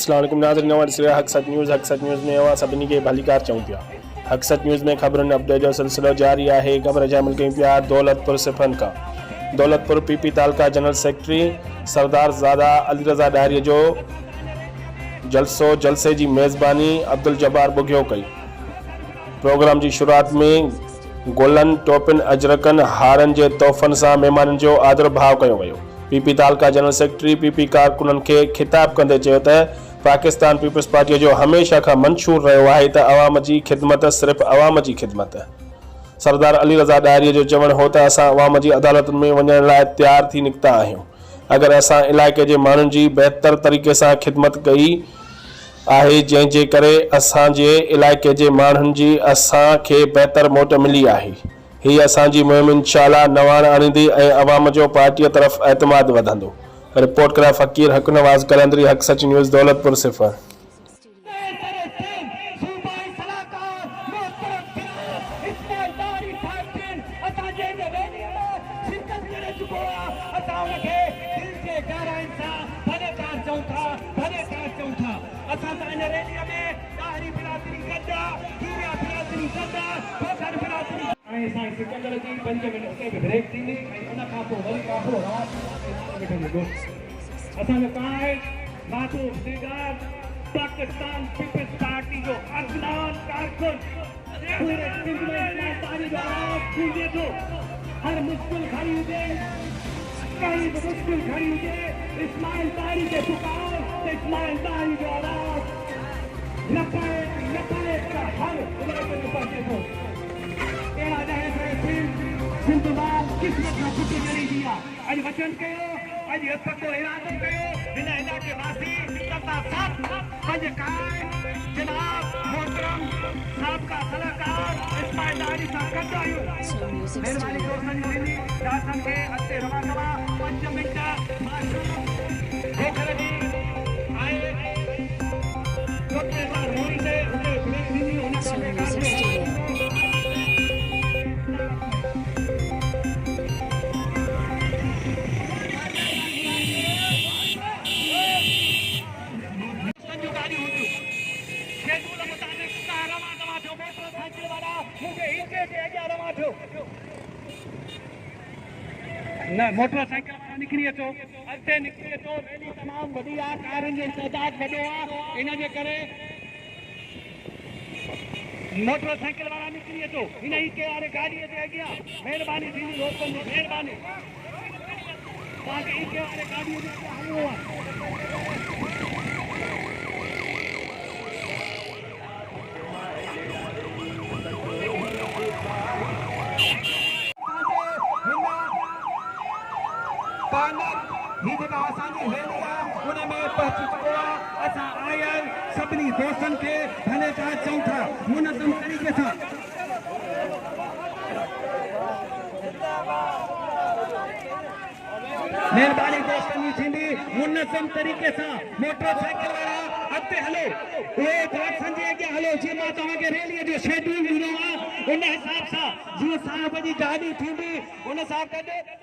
अस्सलाम वालेकुम नाज़रीन, हक़ सच न्यूज़ में अवां सभिनी खे भलीकार चऊं पिया। हक़ सच न्यूज़ में ख़बरुनि अपडेट जो सिलसिलो जारी आहे। ख़बर शामिल कयूं पिया दौलतपुर सिफरन खां। दौलतपुर पीपी तालका जनरल सेक्रेटरी सरदार ज़ादा अली रज़ा डायरीअ जो जलसे जी मेज़बानी अब्दुल जब्बार बुघियो कई। प्रोग्राम जी शुरूआत में गुलनि टोपिन अजरकनि हारनि जे तोहफ़नि सां महिमाननि जो आदर भाव कयो वियो। पीपी तालका जनरल सेक्रेटरी पीपी कारकुननि खे ख़िताब कंदे चयो त पाकिस्तान पीपल्स पार्टीअ जो हमेशह खां मंशूर रहियो आहे त अवाम जी ख़िदमत सिर्फ़ अवाम जी ख़िदमत। सरदार अली रज़ा डायरीअ जो चवणु हो त असां अवाम जी अदालतुनि में वञण लाइ तयार थी निकिता आहियूं। अगरि असां इलाइक़े जे माण्हुनि जी बहितर तरीक़े सां ख़िदमत कई आहे, जंहिंजे करे असांजे इलाइक़े जे माण्हुनि जी असांखे बहितर मोट मिली आहे। हीअ असांजी मुहिम इंशाअल्लाह नवाण आणींदी ऐं अवाम जो पार्टीअ तरफ़ एतमाद वधंदो। रिपोर्ट करा फ़कीर हक नवाज़ कलंदरी, हक़ सच न्यूज़, दौलतपुर सिफर। सिकंदर जी 5 मिनट के ब्रेक थी उन खां पोइ वरी काफ़ो रात मिठो असांजो कहा है महबूब निगार पाकिस्तान पीपल्स पार्टी जो अगनान कारकुन पूरे सिंध में इस्लामी जो आवाज़ गूंजे थो। हर मुश्किल खड़ी हुजे, कहीं भी मुश्किल खड़ी हुजे, इस्माइल तारी के पुकार ते इस्माइल तारी जो आवाज़ लपाए का हर इलाके में पहुंचे थो। जिंदबाद किस्मत का फुट जड़ी दिया आज वचन कयो, आज पक्को इरादो कयो। हिन इलाके वासी सबका साथ पंज काय जनाब मोहतरम साहब का सलाहकार इस्माइल दारी साहब करता आयो। मेहरबानी दोस्तन जी दासन के अते रवा 5 मिनट माशूम देखर जी आए डॉक्टर बार होई से उनके ब्रेक दी होने का बेकार न मोटरसाइकिल वाला निकरी अचो, अॻिते निकरी अचो। रैली तमामु वॾी आहे, कारनि जो तइदाद वॾो आहे, इन जे करे मोटरसाइकिल वाला निकरी अचो। हिन ई के वारे गाॾीअ जे अॻियां महिरबानी थींदी, दोस्तनि जी महिरबानी, तव्हांखे ई के वारे गाॾीअ जे अॻियां हलिणो आहे। ही जेका असांजी रैली आहे उन में पहुची चुको आहे। असां आयल सभिनी दोस्तनि खे धन्यवाद चऊं था मुनज़म तरीक़े सां। महिरबानी दोस्तनि जी थींदी मुनज़म तरीक़े सां। मोटरसाइकिल वारा अॻिते हलो, उहे दोस्तनि जे अॻियां हलो। जीअं मां तव्हांखे रैलीअ जो शेड्यूल ॾिनो आहे उन हिसाब सां जीअं साहिब जी गाॾी थींदी उन सां गॾु